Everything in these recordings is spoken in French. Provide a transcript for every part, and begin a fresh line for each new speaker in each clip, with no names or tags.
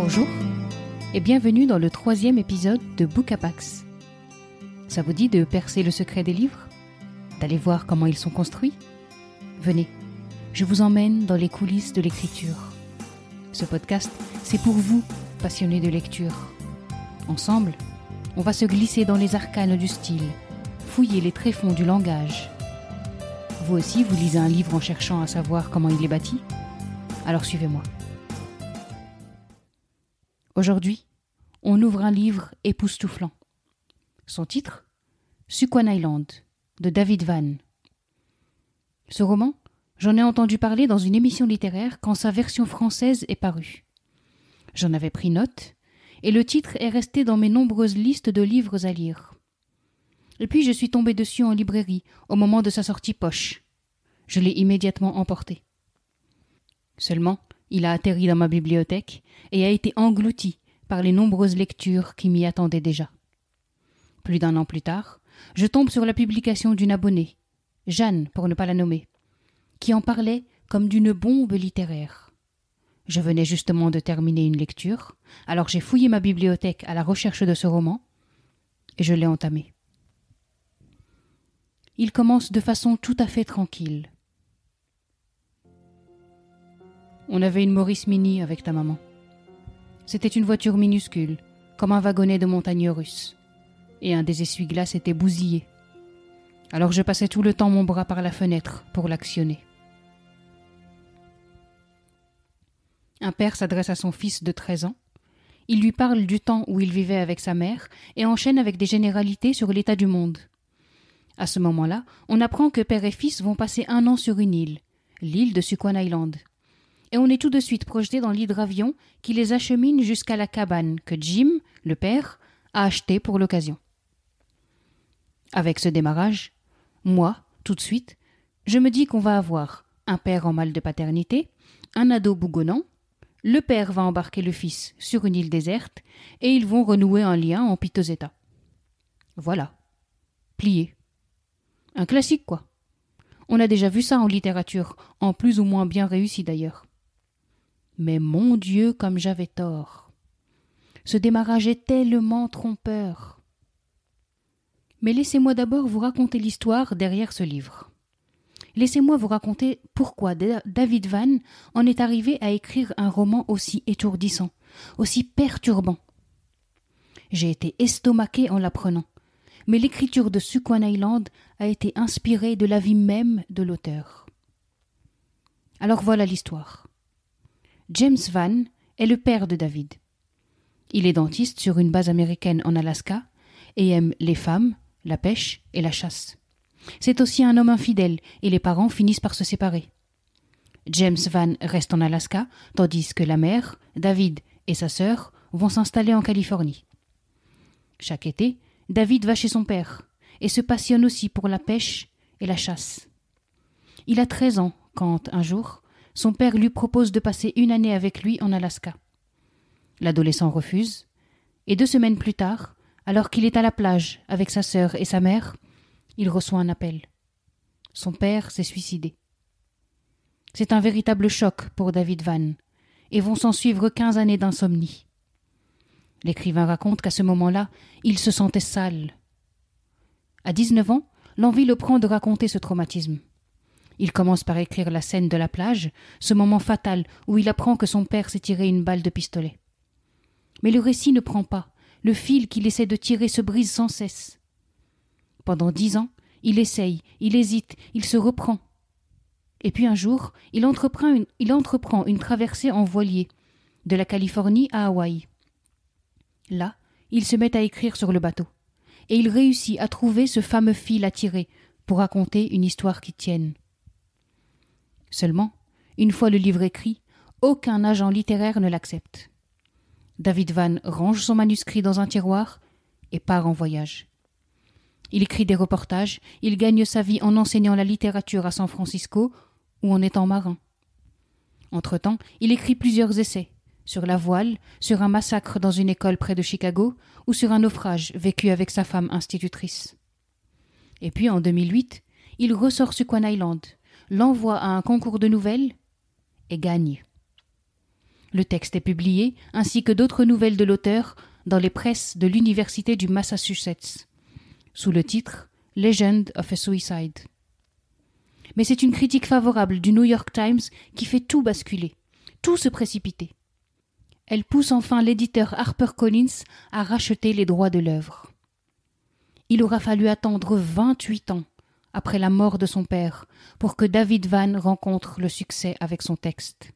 Bonjour et bienvenue dans le 3e épisode de Bookapax. Ça vous dit de percer le secret des livres? D'aller voir comment ils sont construits? Venez, je vous emmène dans les coulisses de l'écriture. Ce podcast, c'est pour vous, passionnés de lecture. Ensemble, on va se glisser dans les arcanes du style, fouiller les tréfonds du langage. Vous aussi, vous lisez un livre en cherchant à savoir comment il est bâti? Alors suivez-moi. Aujourd'hui, on ouvre un livre époustouflant. Son titre, Squan Island, de David Vann. Ce roman, j'en ai entendu parler dans une émission littéraire quand sa version française est parue. J'en avais pris note, et le titre est resté dans mes nombreuses listes de livres à lire. Et puis je suis tombée dessus en librairie, au moment de sa sortie poche. Je l'ai immédiatement emporté. Seulement, il a atterri dans ma bibliothèque et a été englouti par les nombreuses lectures qui m'y attendaient déjà. Plus d'1 an plus tard, je tombe sur la publication d'une abonnée, Jeanne pour ne pas la nommer, qui en parlait comme d'une bombe littéraire. Je venais justement de terminer une lecture, alors j'ai fouillé ma bibliothèque à la recherche de ce roman et je l'ai entamé. Il commence de façon tout à fait tranquille. On avait une Morris Mini avec ta maman. C'était une voiture minuscule, comme un wagonnet de montagne russe. Et un des essuie-glaces était bousillé. Alors je passais tout le temps mon bras par la fenêtre pour l'actionner. Un père s'adresse à son fils de 13 ans. Il lui parle du temps où il vivait avec sa mère et enchaîne avec des généralités sur l'état du monde. À ce moment-là, on apprend que père et fils vont passer 1 an sur une île, l'île de Squan Island. Et on est tout de suite projeté dans l'hydravion qui les achemine jusqu'à la cabane que Jim, le père, a achetée pour l'occasion. Avec ce démarrage, moi, tout de suite, je me dis qu'on va avoir un père en mal de paternité, un ado bougonnant, le père va embarquer le fils sur une île déserte et ils vont renouer un lien en piteux état. Voilà. Plié. Un classique, quoi. On a déjà vu ça en littérature, en plus ou moins bien réussi d'ailleurs. Mais mon Dieu, comme j'avais tort. Ce démarrage est tellement trompeur. Mais laissez-moi d'abord vous raconter l'histoire derrière ce livre. Laissez-moi vous raconter pourquoi David Vann en est arrivé à écrire un roman aussi étourdissant, aussi perturbant. J'ai été estomaquée en l'apprenant, mais l'écriture de Squan Island a été inspirée de la vie même de l'auteur. Alors voilà l'histoire. James Vann est le père de David. Il est dentiste sur une base américaine en Alaska et aime les femmes, la pêche et la chasse. C'est aussi un homme infidèle et les parents finissent par se séparer. James Vann reste en Alaska tandis que la mère, David et sa sœur vont s'installer en Californie. Chaque été, David va chez son père et se passionne aussi pour la pêche et la chasse. Il a 13 ans quand, un jour, son père lui propose de passer 1 année avec lui en Alaska. L'adolescent refuse, et 2 semaines plus tard, alors qu'il est à la plage avec sa sœur et sa mère, il reçoit un appel. Son père s'est suicidé. C'est un véritable choc pour David Vann, et vont s'en suivre 15 années d'insomnie. L'écrivain raconte qu'à ce moment-là, il se sentait sale. À 19 ans, l'envie le prend de raconter ce traumatisme. Il commence par écrire la scène de la plage, ce moment fatal où il apprend que son père s'est tiré une balle de pistolet. Mais le récit ne prend pas, le fil qu'il essaie de tirer se brise sans cesse. Pendant 10 ans, il essaye, il hésite, il se reprend. Et puis un jour, il entreprend une traversée en voilier, de la Californie à Hawaï. Là, il se met à écrire sur le bateau, et il réussit à trouver ce fameux fil à tirer pour raconter une histoire qui tienne. Seulement, une fois le livre écrit, aucun agent littéraire ne l'accepte. David Vann range son manuscrit dans un tiroir et part en voyage. Il écrit des reportages, il gagne sa vie en enseignant la littérature à San Francisco ou en étant marin. Entre-temps, il écrit plusieurs essais, sur la voile, sur un massacre dans une école près de Chicago ou sur un naufrage vécu avec sa femme institutrice. Et puis en 2008, il ressort Squan Island, l'envoie à un concours de nouvelles et gagne. Le texte est publié, ainsi que d'autres nouvelles de l'auteur, dans les presses de l'Université du Massachusetts, sous le titre « Legend of a Suicide ». Mais c'est une critique favorable du New York Times qui fait tout basculer, tout se précipiter. Elle pousse enfin l'éditeur HarperCollins à racheter les droits de l'œuvre. Il aura fallu attendre 28 ans après la mort de son père pour que David Vann rencontre le succès avec son texte.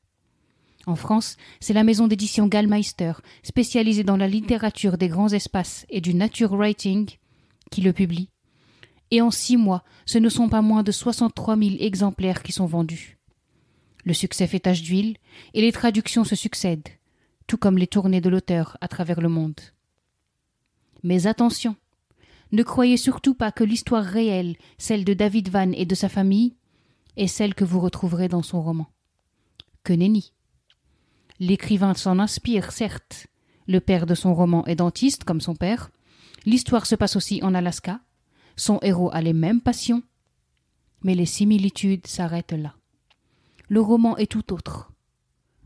En France, c'est la maison d'édition Gallmeister, spécialisée dans la littérature des grands espaces et du nature writing, qui le publie. Et en 6 mois, ce ne sont pas moins de 63 000 exemplaires qui sont vendus. Le succès fait tache d'huile et les traductions se succèdent, tout comme les tournées de l'auteur à travers le monde. Mais attention, ne croyez surtout pas que l'histoire réelle, celle de David Vann et de sa famille, est celle que vous retrouverez dans son roman. Que nenni. L'écrivain s'en inspire, certes. Le père de son roman est dentiste, comme son père. L'histoire se passe aussi en Alaska. Son héros a les mêmes passions. Mais les similitudes s'arrêtent là. Le roman est tout autre.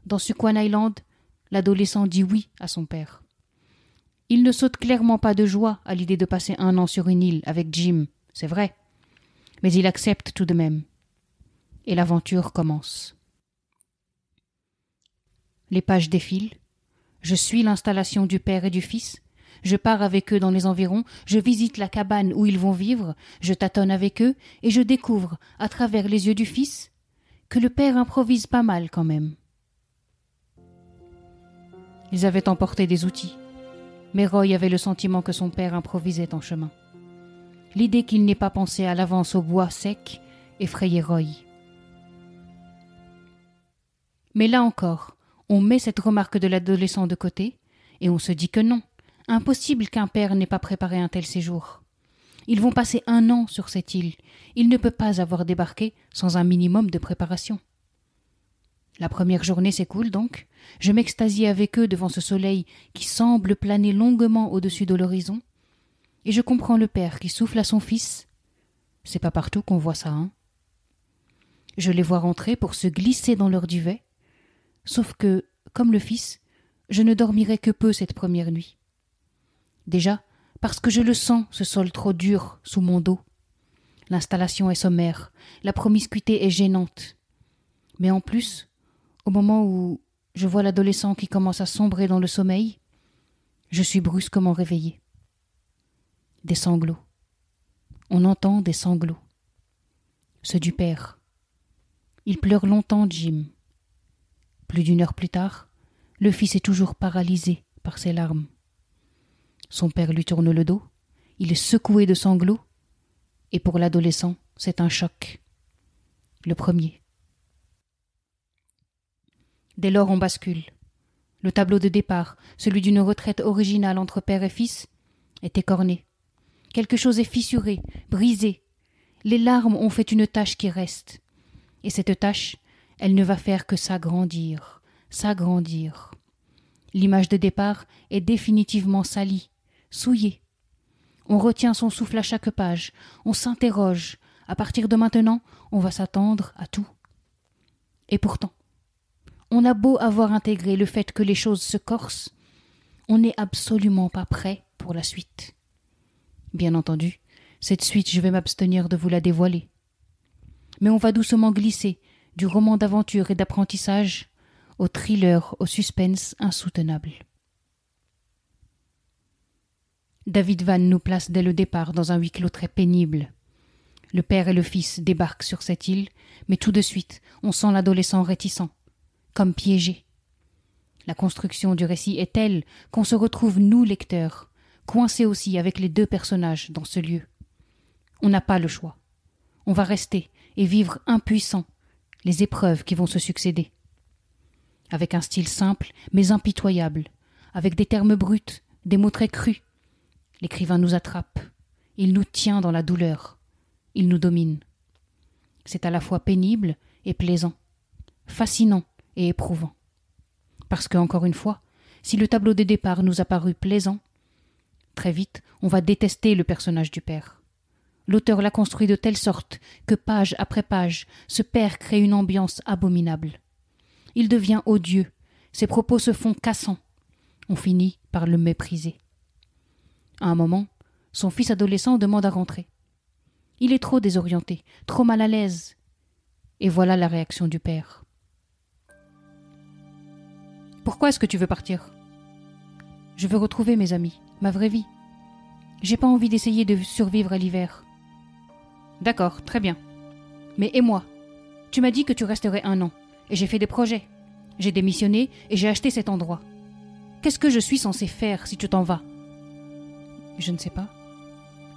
Dans Squan Island, l'adolescent dit oui à son père. Il ne saute clairement pas de joie à l'idée de passer 1 an sur une île avec Jim, c'est vrai. Mais il accepte tout de même. Et l'aventure commence. Les pages défilent. Je suis l'installation du père et du fils. Je pars avec eux dans les environs, je visite la cabane où ils vont vivre, je tâtonne avec eux et je découvre, à travers les yeux du fils, que le père improvise pas mal quand même. Ils avaient emporté des outils, mais Roy avait le sentiment que son père improvisait en chemin. L'idée qu'il n'ait pas pensé à l'avance au bois sec effrayait Roy. Mais là encore, on met cette remarque de l'adolescent de côté et on se dit que non, impossible qu'un père n'ait pas préparé un tel séjour. Ils vont passer 1 an sur cette île. Il ne peut pas avoir débarqué sans un minimum de préparation. La première journée s'écoule donc. Je m'extasie avec eux devant ce soleil qui semble planer longuement au-dessus de l'horizon. Et je comprends le père qui souffle à son fils. C'est pas partout qu'on voit ça, hein. Je les vois rentrer pour se glisser dans leur duvet. Sauf que, comme le fils, je ne dormirai que peu cette première nuit. Déjà, parce que je le sens, ce sol trop dur sous mon dos. L'installation est sommaire, la promiscuité est gênante. Mais en plus, au moment où je vois l'adolescent qui commence à sombrer dans le sommeil, je suis brusquement réveillée. Des sanglots. On entend des sanglots. Ceux du père. Il pleure longtemps, Jim. Plus d'1 heure plus tard, le fils est toujours paralysé par ses larmes. Son père lui tourne le dos, il est secoué de sanglots, et pour l'adolescent, c'est un choc. Le premier. Dès lors, on bascule. Le tableau de départ, celui d'une retraite originale entre père et fils, est écorné. Quelque chose est fissuré, brisé. Les larmes ont fait une tache qui reste. Et cette tache, elle ne va faire que s'agrandir, s'agrandir. L'image de départ est définitivement salie, souillée. On retient son souffle à chaque page, on s'interroge. À partir de maintenant, on va s'attendre à tout. Et pourtant, on a beau avoir intégré le fait que les choses se corsent, on n'est absolument pas prêt pour la suite. Bien entendu, cette suite, je vais m'abstenir de vous la dévoiler. Mais on va doucement glisser du roman d'aventure et d'apprentissage au thriller, au suspense insoutenable. David Vann nous place dès le départ dans un huis clos très pénible. Le père et le fils débarquent sur cette île, mais tout de suite, on sent l'adolescent réticent, comme piégé. La construction du récit est telle qu'on se retrouve, nous, lecteurs, coincés aussi avec les 2 personnages dans ce lieu. On n'a pas le choix. On va rester et vivre impuissants les épreuves qui vont se succéder. Avec un style simple mais impitoyable, avec des termes bruts, des mots très crus, l'écrivain nous attrape, il nous tient dans la douleur, il nous domine. C'est à la fois pénible et plaisant, fascinant et éprouvant. Parce que, encore une fois, si le tableau de départ nous a paru plaisant, très vite on va détester le personnage du père. L'auteur l'a construit de telle sorte que page après page, ce père crée une ambiance abominable. Il devient odieux, Ses propos se font cassants. On finit par le mépriser. À un moment, son fils adolescent demande à rentrer. Il est trop désorienté, trop mal à l'aise. Et voilà la réaction du père. « Pourquoi est-ce que tu veux partir ?»« Je veux retrouver mes amis, ma vraie vie. J'ai pas envie d'essayer de survivre à l'hiver. »« D'accord, très bien. Mais et moi ? Tu m'as dit que tu resterais 1 an, et j'ai fait des projets. J'ai démissionné et j'ai acheté cet endroit. Qu'est-ce que je suis censé faire si tu t'en vas ? » ?»« Je ne sais pas. »«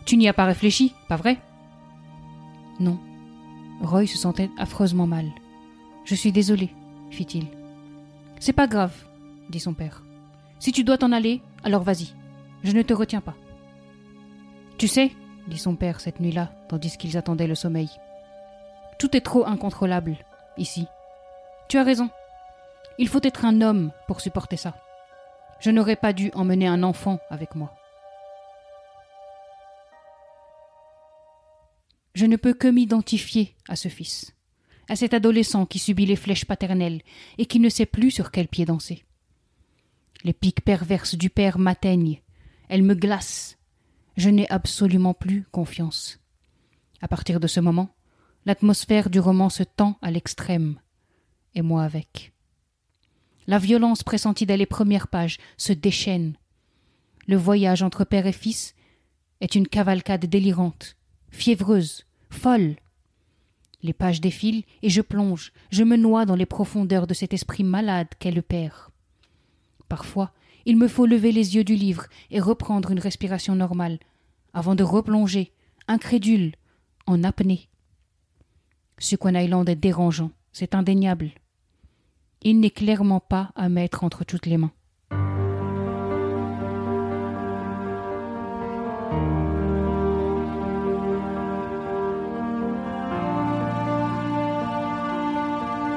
Tu n'y as pas réfléchi, pas vrai ?» ?»« Non. » Roy se sentait affreusement mal. « Je suis désolé, fit-il. »« C'est pas grave, dit son père. Si tu dois t'en aller, alors vas-y. Je ne te retiens pas. »« Tu sais, dit son père cette nuit-là, tandis qu'ils attendaient le sommeil. Tout est trop incontrôlable, ici. Tu as raison. Il faut être un homme pour supporter ça. Je n'aurais pas dû emmener un enfant avec moi. Je ne peux que m'identifier à ce fils, à cet adolescent qui subit les flèches paternelles et qui ne sait plus sur quel pied danser. Les piques perverses du père m'atteignent, elles me glacent. Je n'ai absolument plus confiance. À partir de ce moment, l'atmosphère du roman se tend à l'extrême, et moi avec. La violence pressentie dès les premières pages se déchaîne. Le voyage entre père et fils est une cavalcade délirante, fiévreuse, folle. Les pages défilent et je plonge, je me noie dans les profondeurs de cet esprit malade qu'est le père. Parfois, il me faut lever les yeux du livre et reprendre une respiration normale, avant de replonger, incrédule, en apnée. Suquan Island est dérangeant, c'est indéniable. Il n'est clairement pas à mettre entre toutes les mains.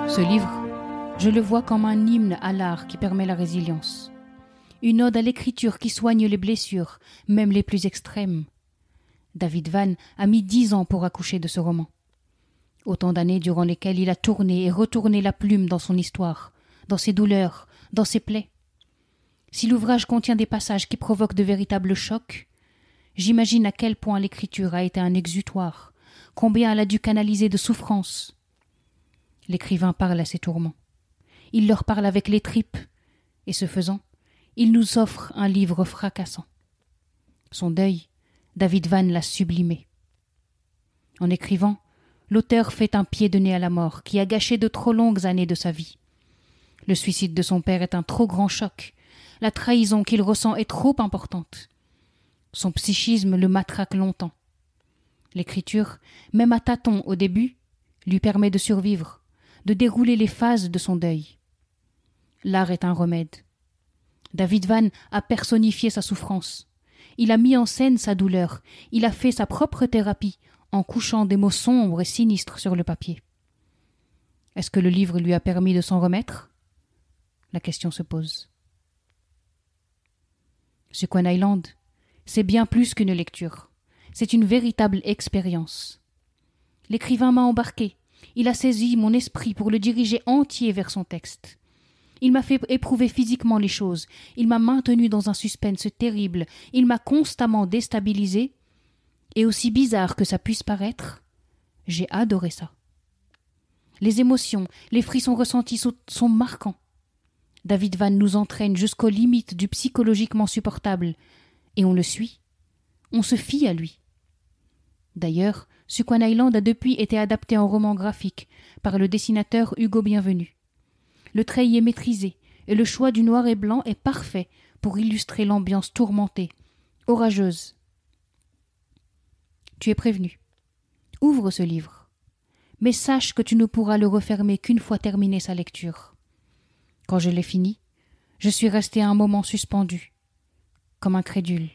Ce livre, je le vois comme un hymne à l'art qui permet la résilience. Une ode à l'écriture qui soigne les blessures, même les plus extrêmes. David Vann a mis 10 ans pour accoucher de ce roman. Autant d'années durant lesquelles il a tourné et retourné la plume dans son histoire, dans ses douleurs, dans ses plaies. Si l'ouvrage contient des passages qui provoquent de véritables chocs, j'imagine à quel point l'écriture a été un exutoire, combien elle a dû canaliser de souffrances. L'écrivain parle à ses tourments. Il leur parle avec les tripes, et ce faisant, il nous offre un livre fracassant. Son deuil, David Vann l'a sublimé. En écrivant, l'auteur fait un pied de nez à la mort qui a gâché de trop longues années de sa vie. Le suicide de son père est un trop grand choc. La trahison qu'il ressent est trop importante. Son psychisme le matraque longtemps. L'écriture, même à tâtons au début, lui permet de survivre, de dérouler les phases de son deuil. L'art est un remède. David Vann a personnifié sa souffrance. Il a mis en scène sa douleur. Il a fait sa propre thérapie en couchant des mots sombres et sinistres sur le papier. Est-ce que le livre lui a permis de s'en remettre ? La question se pose. Suquan Island, c'est bien plus qu'une lecture. C'est une véritable expérience. L'écrivain m'a embarqué. Il a saisi mon esprit pour le diriger entier vers son texte. Il m'a fait éprouver physiquement les choses. Il m'a maintenu dans un suspense terrible. Il m'a constamment déstabilisé. Et aussi bizarre que ça puisse paraître, j'ai adoré ça. Les émotions, les frissons ressentis sont marquants. David Vann nous entraîne jusqu'aux limites du psychologiquement supportable. Et on le suit. On se fie à lui. D'ailleurs, Suquan Island a depuis été adapté en roman graphique par le dessinateur Hugo Bienvenu. Le trait y est maîtrisé et le choix du noir et blanc est parfait pour illustrer l'ambiance tourmentée, orageuse. Tu es prévenu. Ouvre ce livre. Mais sache que tu ne pourras le refermer qu'une fois terminé sa lecture. Quand je l'ai fini, je suis resté un moment suspendu, comme incrédule.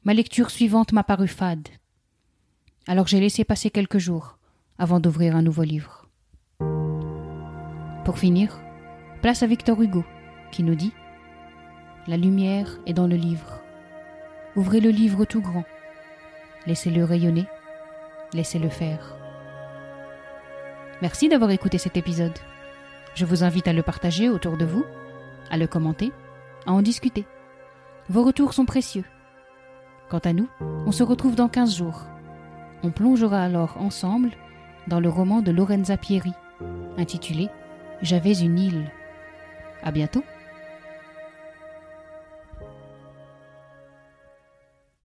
Ma lecture suivante m'a paru fade. Alors j'ai laissé passer quelques jours avant d'ouvrir un nouveau livre. Pour finir, place à Victor Hugo, qui nous dit « La lumière est dans le livre. Ouvrez le livre tout grand. Laissez-le rayonner. Laissez-le faire. » Merci d'avoir écouté cet épisode. Je vous invite à le partager autour de vous, à le commenter, à en discuter. Vos retours sont précieux. Quant à nous, on se retrouve dans 15 jours. On plongera alors ensemble dans le roman de Lorenza Pieri, intitulé « J'avais une île ». À bientôt.